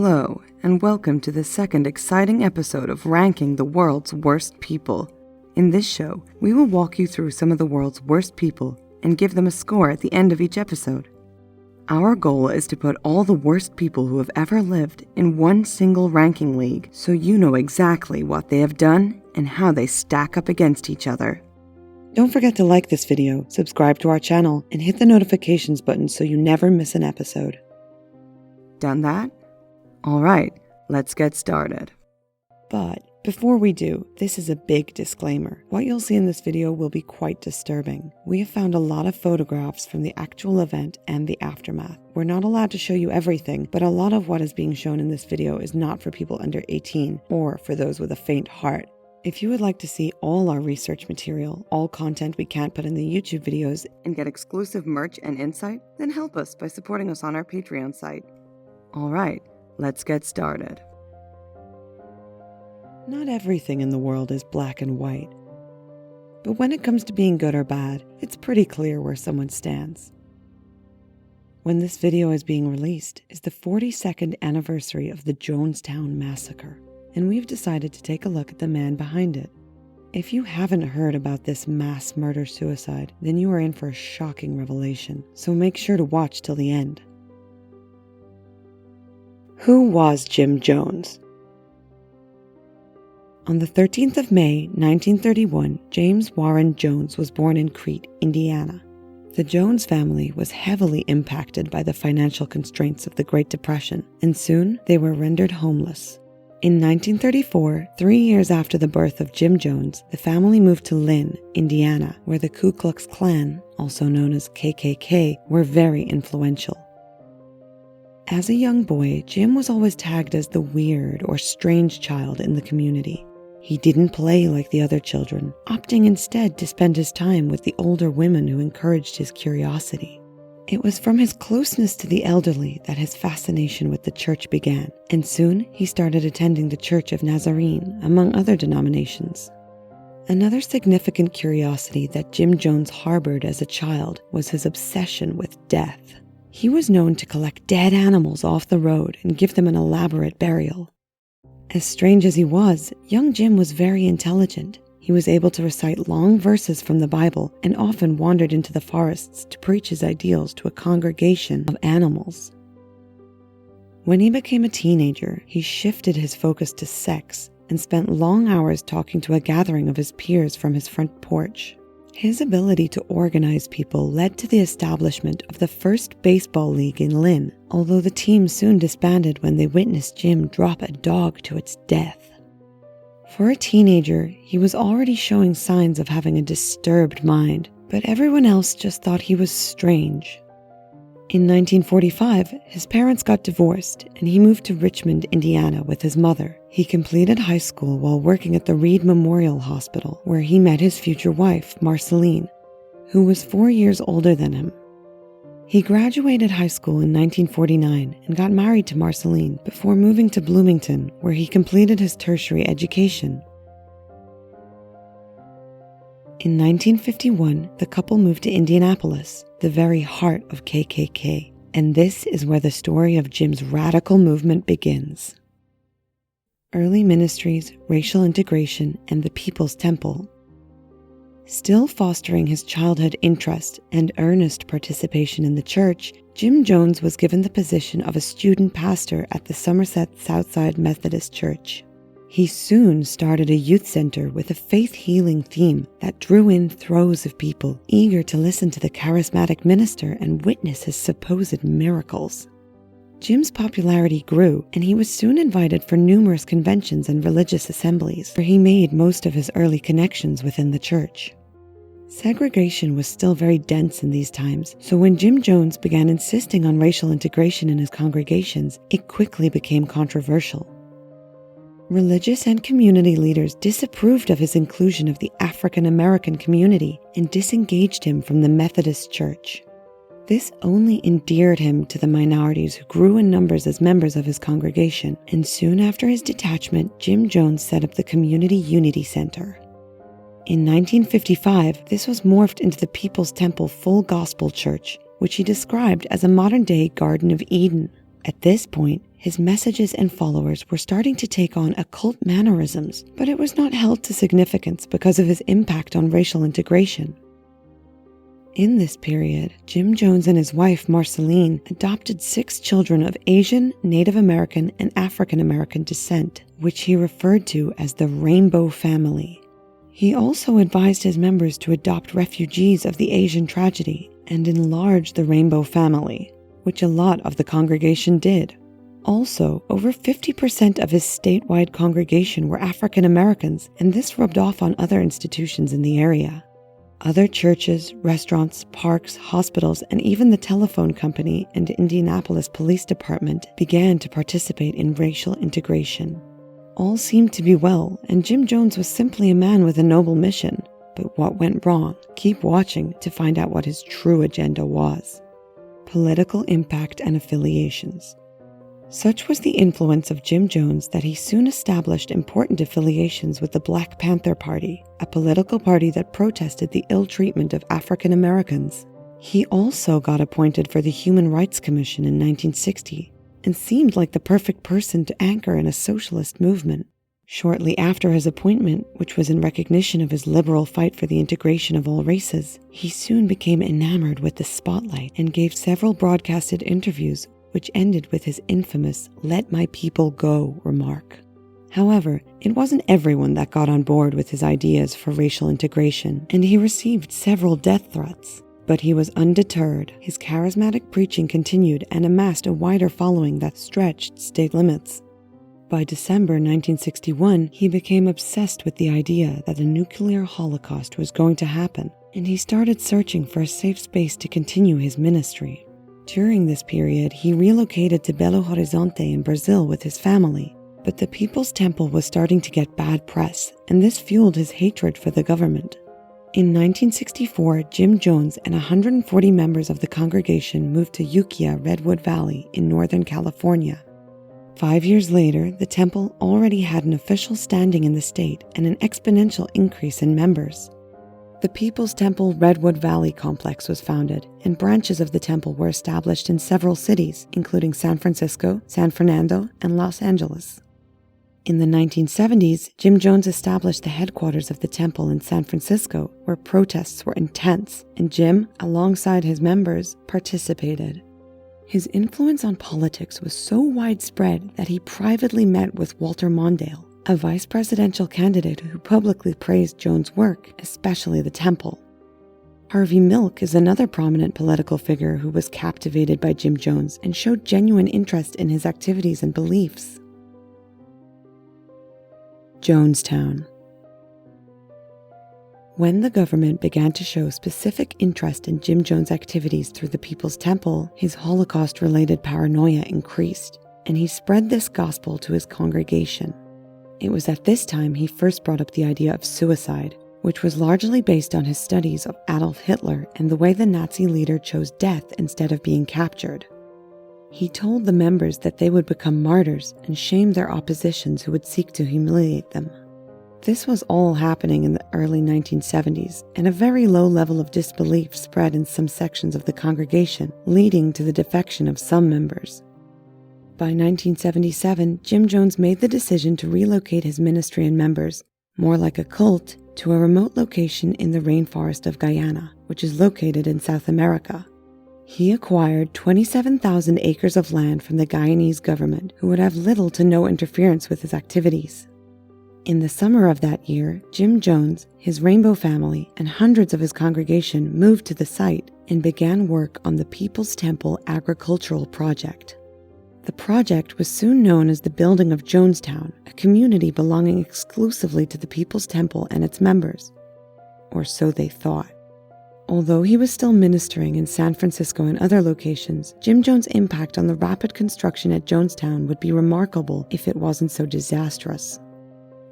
Hello, and welcome to the second exciting episode of Ranking the World's Worst People. In this show, we will walk you through some of the world's worst people and give them a score at the end of each episode. Our goal is to put all the worst people who have ever lived in one single ranking league so you know exactly what they have done and how they stack up against each other. Don't forget to like this video, subscribe to our channel, and hit the notifications button so you never miss an episode. Done that? Alright, let's get started. But before we do, this is a big disclaimer. What you'll see in this video will be quite disturbing. We have found a lot of photographs from the actual event and the aftermath. We're not allowed to show you everything, but a lot of what is being shown in this video is not for people under 18 or for those with a faint heart. If you would like to see all our research material, all content we can't put in the YouTube videos, and get exclusive merch and insight, then help us by supporting us on our Patreon site. Alright, let's get started. Not everything in the world is black and white. But when it comes to being good or bad, it's pretty clear where someone stands. When this video is being released is the 42nd anniversary of the Jonestown Massacre, and we've decided to take a look at the man behind it. If you haven't heard about this mass murder-suicide, then you are in for a shocking revelation, so make sure to watch till the end. Who was Jim Jones? On the 13th of May, 1931, James Warren Jones was born in Crete, Indiana. The Jones family was heavily impacted by the financial constraints of the Great Depression, and soon they were rendered homeless. In 1934, 3 years after the birth of Jim Jones, the family moved to Lynn, Indiana, where the Ku Klux Klan, also known as KKK, were very influential. As a young boy, Jim was always tagged as the weird or strange child in the community. He didn't play like the other children, opting instead to spend his time with the older women who encouraged his curiosity. It was from his closeness to the elderly that his fascination with the church began, and soon he started attending the Church of Nazarene, among other denominations. Another significant curiosity that Jim Jones harbored as a child was his obsession with death. He was known to collect dead animals off the road and give them an elaborate burial. As strange as he was, young Jim was very intelligent. He was able to recite long verses from the Bible and often wandered into the forests to preach his ideals to a congregation of animals. When he became a teenager, he shifted his focus to sex and spent long hours talking to a gathering of his peers from his front porch. His ability to organize people led to the establishment of the first baseball league in Lynn, although the team soon disbanded when they witnessed Jim drop a dog to its death. For a teenager, he was already showing signs of having a disturbed mind, but everyone else just thought he was strange. In 1945, his parents got divorced and he moved to Richmond, Indiana with his mother. He completed high school while working at the Reed Memorial Hospital, where he met his future wife, Marceline, who was 4 years older than him. He graduated high school in 1949 and got married to Marceline before moving to Bloomington, where he completed his tertiary education. In 1951, the couple moved to Indianapolis, the very heart of KKK, and this is where the story of Jim's radical movement begins. Early ministries, racial integration, and the People's Temple. Still fostering his childhood interest and earnest participation in the church, Jim Jones was given the position of a student pastor at the Somerset Southside Methodist Church. He soon started a youth center with a faith-healing theme that drew in throes of people eager to listen to the charismatic minister and witness his supposed miracles. Jim's popularity grew, and he was soon invited for numerous conventions and religious assemblies, where he made most of his early connections within the church. Segregation was still very dense in these times, so when Jim Jones began insisting on racial integration in his congregations, it quickly became controversial. Religious and community leaders disapproved of his inclusion of the African American community and disengaged him from the Methodist Church. This only endeared him to the minorities who grew in numbers as members of his congregation, and soon after his detachment, Jim Jones set up the Community Unity Center. In 1955, this was morphed into the People's Temple Full Gospel Church, which he described as a modern-day Garden of Eden. At this point, His messages and followers were starting to take on occult mannerisms, but it was not held to significance because of his impact on racial integration. In this period, Jim Jones and his wife, Marceline, adopted 6 children of Asian, Native American, and African American descent, which he referred to as the Rainbow Family. He also advised his members to adopt refugees of the Asian tragedy and enlarge the Rainbow Family, which a lot of the congregation did. Also, over 50% of his statewide congregation were African Americans, and this rubbed off on other institutions in the area. Other churches, restaurants, parks, hospitals, and even the telephone company and Indianapolis Police Department began to participate in racial integration. All seemed to be well, and Jim Jones was simply a man with a noble mission. But what went wrong? Keep watching to find out what his true agenda was. Political impact and affiliations. Such was the influence of Jim Jones that he soon established important affiliations with the Black Panther Party, a political party that protested the ill treatment of African Americans. He also got appointed for the Human Rights Commission in 1960 and seemed like the perfect person to anchor in a socialist movement. Shortly after his appointment, which was in recognition of his liberal fight for the integration of all races, he soon became enamored with the spotlight and gave several broadcasted interviews which ended with his infamous "Let my people go" remark. However, it wasn't everyone that got on board with his ideas for racial integration, and he received several death threats. But he was undeterred. His charismatic preaching continued and amassed a wider following that stretched state limits. By December 1961, he became obsessed with the idea that a nuclear holocaust was going to happen, and he started searching for a safe space to continue his ministry. During this period, he relocated to Belo Horizonte in Brazil with his family, but the People's Temple was starting to get bad press, and this fueled his hatred for the government. In 1964, Jim Jones and 140 members of the congregation moved to Ukiah, Redwood Valley in Northern California. 5 years later, the temple already had an official standing in the state and an exponential increase in members. The People's Temple Redwood Valley Complex was founded, and branches of the temple were established in several cities, including San Francisco, San Fernando, and Los Angeles. In the 1970s, Jim Jones established the headquarters of the temple in San Francisco, where protests were intense, and Jim, alongside his members, participated. His influence on politics was so widespread that he privately met with Walter Mondale, a vice presidential candidate who publicly praised Jones' work, especially the temple. Harvey Milk is another prominent political figure who was captivated by Jim Jones and showed genuine interest in his activities and beliefs. Jonestown. When the government began to show specific interest in Jim Jones' activities through the People's Temple, his Holocaust-related paranoia increased, and he spread this gospel to his congregation. It was at this time he first brought up the idea of suicide, which was largely based on his studies of Adolf Hitler and the way the Nazi leader chose death instead of being captured. He told the members that they would become martyrs and shame their oppositions who would seek to humiliate them. This was all happening in the early 1970s, and a very low level of disbelief spread in some sections of the congregation, leading to the defection of some members. By 1977, Jim Jones made the decision to relocate his ministry and members, more like a cult, to a remote location in the rainforest of Guyana, which is located in South America. He acquired 27,000 acres of land from the Guyanese government, who would have little to no interference with his activities. In the summer of that year, Jim Jones, his Rainbow family, and hundreds of his congregation moved to the site and began work on the People's Temple Agricultural Project. The project was soon known as the building of Jonestown, a community belonging exclusively to the People's Temple and its members. Or so they thought. Although he was still ministering in San Francisco and other locations, Jim Jones' impact on the rapid construction at Jonestown would be remarkable if it wasn't so disastrous.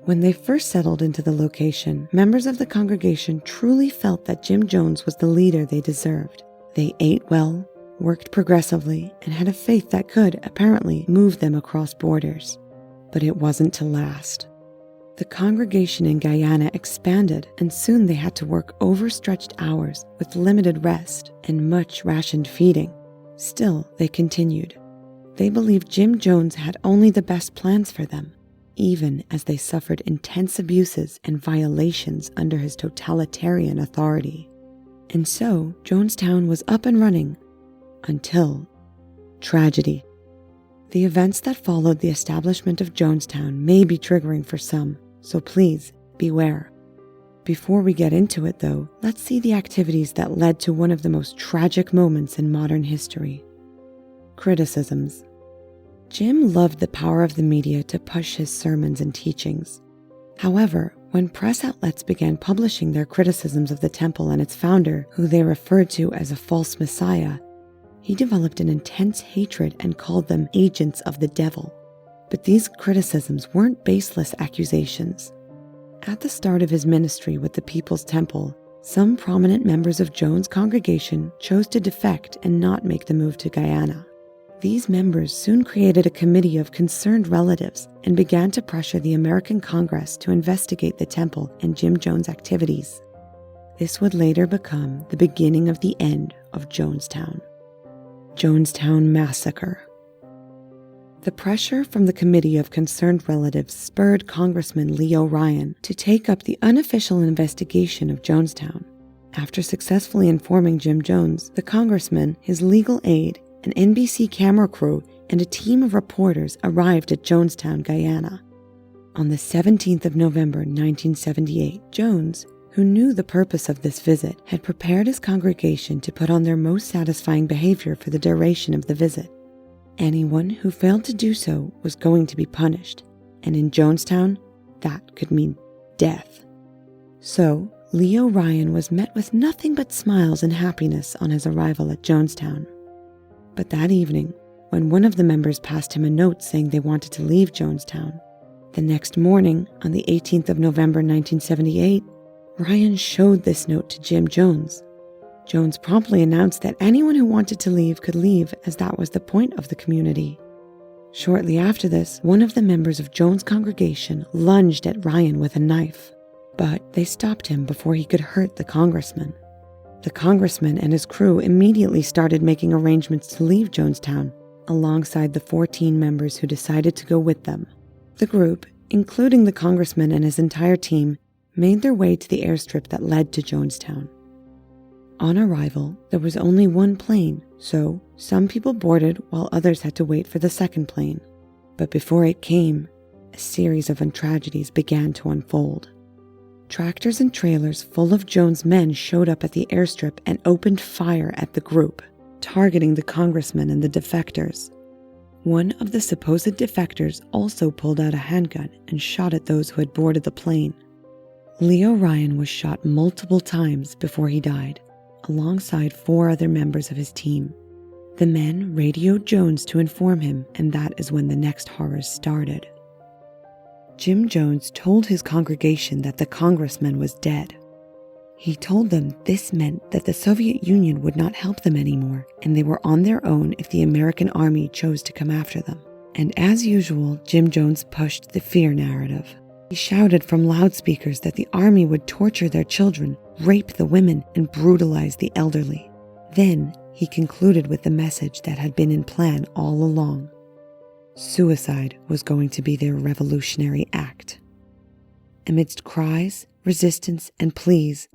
When they first settled into the location, members of the congregation truly felt that Jim Jones was the leader they deserved. They ate well, worked progressively, and had a faith that could, apparently, move them across borders. But it wasn't to last. The congregation in Guyana expanded, and soon they had to work overstretched hours with limited rest and much rationed feeding. Still, they continued. they believed Jim Jones had only the best plans for them, even as they suffered intense abuses and violations under his totalitarian authority. And so, Jonestown was up and running until tragedy. The events that followed the establishment of Jonestown may be triggering for some, so please beware. Before we get into it though, let's see the activities that led to one of the most tragic moments in modern history. Criticisms. Jim loved the power of the media to push his sermons and teachings. However, when press outlets began publishing their criticisms of the temple and its founder, who they referred to as a false messiah, he developed an intense hatred and called them agents of the devil. But these criticisms weren't baseless accusations. At the start of his ministry with the People's Temple, some prominent members of Jones' congregation chose to defect and not make the move to Guyana. These members soon created a committee of concerned relatives and began to pressure the American Congress to investigate the temple and Jim Jones' activities. This would later become the beginning of the end of Jonestown. Jonestown Massacre. The pressure from the Committee of Concerned Relatives spurred Congressman Leo Ryan to take up the unofficial investigation of Jonestown. After successfully informing Jim Jones, the congressman, his legal aide, an NBC camera crew, and a team of reporters arrived at Jonestown, Guyana. On the 17th of November 1978, Jones, who knew the purpose of this visit, had prepared his congregation to put on their most satisfying behavior for the duration of the visit. Anyone who failed to do so was going to be punished, and in Jonestown, that could mean death. So, Leo Ryan was met with nothing but smiles and happiness on his arrival at Jonestown. But that evening, when one of the members passed him a note saying they wanted to leave Jonestown, the next morning, on the 18th of November 1978, Ryan showed this note to Jim Jones. Jones promptly announced that anyone who wanted to leave could leave, as that was the point of the community. Shortly after this, one of the members of Jones' congregation lunged at Ryan with a knife, but they stopped him before he could hurt the congressman. The congressman and his crew immediately started making arrangements to leave Jonestown, alongside the 14 members who decided to go with them. The group, including the congressman and his entire team, made their way to the airstrip that led to Jonestown. On arrival, there was only one plane, so some people boarded while others had to wait for the second plane. But before it came, a series of tragedies began to unfold. Tractors and trailers full of Jones' men showed up at the airstrip and opened fire at the group, targeting the congressman and the defectors. One of the supposed defectors also pulled out a handgun and shot at those who had boarded the plane. Leo Ryan was shot multiple times before he died, alongside 4 other members of his team. The men radioed Jones to inform him, and that is when the next horrors started. Jim Jones told his congregation that the congressman was dead. He told them this meant that the Soviet Union would not help them anymore, and they were on their own if the American army chose to come after them. And as usual, Jim Jones pushed the fear narrative. He shouted from loudspeakers that the army would torture their children, rape the women, and brutalize the elderly. Then he concluded with the message that had been in plan all along. Suicide was going to be their revolutionary act. Amidst cries, resistance, and pleas,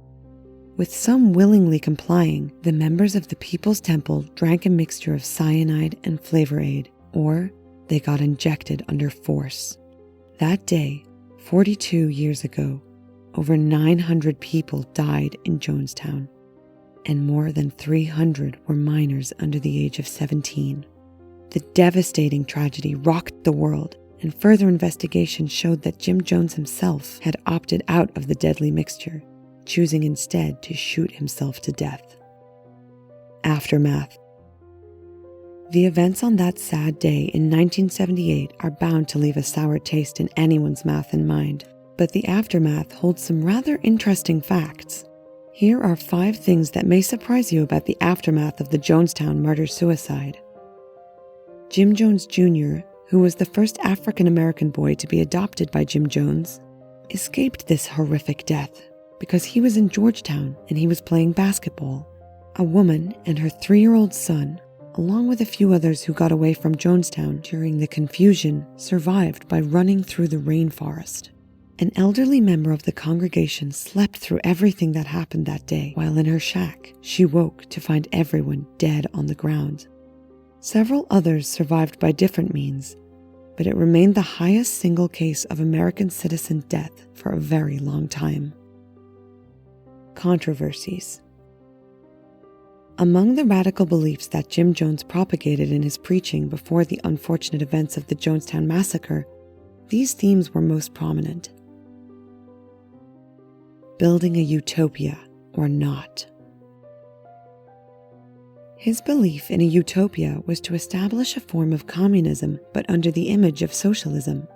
with some willingly complying, the members of the People's Temple drank a mixture of cyanide and flavor aid, or they got injected under force. That day, 42 years ago, over 900 people died in Jonestown, and more than 300 were minors under the age of 17. The devastating tragedy rocked the world, and further investigation showed that Jim Jones himself had opted out of the deadly mixture, choosing instead to shoot himself to death. Aftermath. The events on that sad day in 1978 are bound to leave a sour taste in anyone's mouth and mind, but the aftermath holds some rather interesting facts. Here are 5 things that may surprise you about the aftermath of the Jonestown murder-suicide. Jim Jones Jr., who was the first African-American boy to be adopted by Jim Jones, escaped this horrific death because he was in Georgetown and he was playing basketball. A woman and her 3-year-old son, along with a few others who got away from Jonestown during the confusion, survived by running through the rainforest. An elderly member of the congregation slept through everything that happened that day, while in her shack, she woke to find everyone dead on the ground. Several others survived by different means, but it remained the highest single case of American citizen death for a very long time. Controversies. Among the radical beliefs that Jim Jones propagated in his preaching before the unfortunate events of the Jonestown Massacre, these themes were most prominent. Building a utopia or not. His belief in a utopia was to establish a form of communism, but under the image of socialism.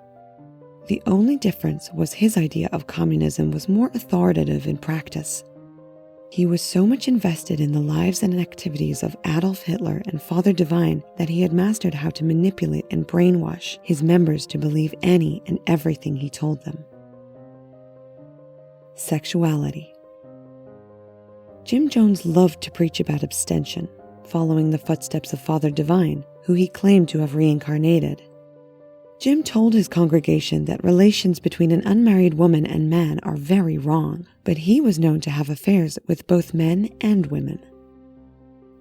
The only difference was his idea of communism was more authoritative in practice. He was so much invested in the lives and activities of Adolf Hitler and Father Divine that he had mastered how to manipulate and brainwash his members to believe any and everything he told them. Sexuality. Jim Jones loved to preach about abstention, following the footsteps of Father Divine, who he claimed to have reincarnated. Jim told his congregation that relations between an unmarried woman and man are very wrong, but he was known to have affairs with both men and women.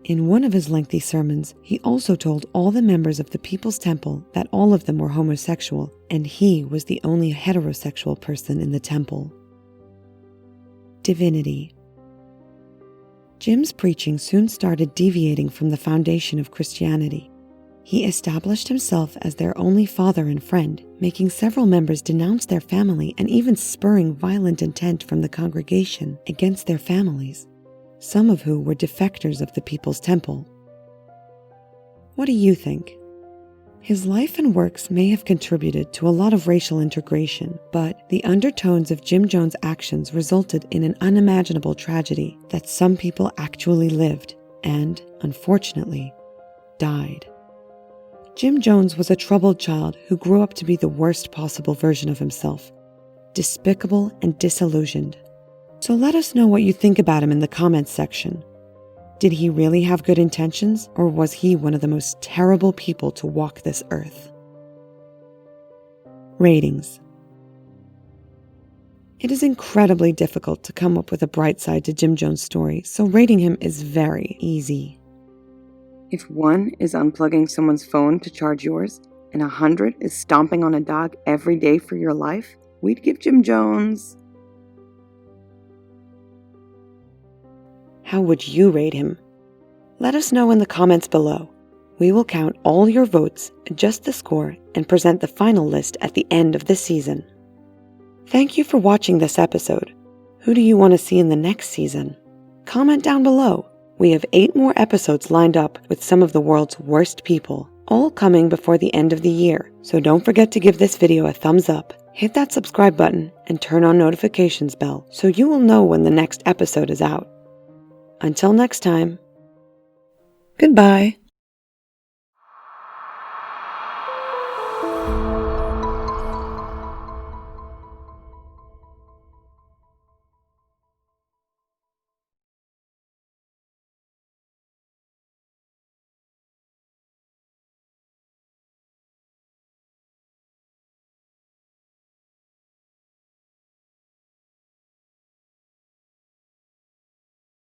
In one of his lengthy sermons, he also told all the members of the People's Temple that all of them were homosexual, and he was the only heterosexual person in the temple. Divinity. Jim's preaching soon started deviating from the foundation of Christianity. He established himself as their only father and friend, making several members denounce their family and even spurring violent intent from the congregation against their families, some of who were defectors of the People's Temple. What do you think? His life and works may have contributed to a lot of racial integration, but the undertones of Jim Jones' actions resulted in an unimaginable tragedy that some people actually lived and, unfortunately, died. Jim Jones was a troubled child who grew up to be the worst possible version of himself, despicable and disillusioned. So let us know what you think about him in the comments section. Did he really have good intentions, or was he one of the most terrible people to walk this earth? Ratings. It is incredibly difficult to come up with a bright side to Jim Jones' story, so rating him is very easy. If 1 is unplugging someone's phone to charge yours, and 100 is stomping on a dog every day for your life, we'd give Jim Jones... How would you rate him? Let us know in the comments below. We will count all your votes, adjust the score, and present the final list at the end of the season. Thank you for watching this episode. Who do you want to see in the next season? Comment down below. We have 8 more episodes lined up with some of the world's worst people, all coming before the end of the year. So don't forget to give this video a thumbs up, hit that subscribe button, and turn on notifications bell so you will know when the next episode is out. Until next time, goodbye.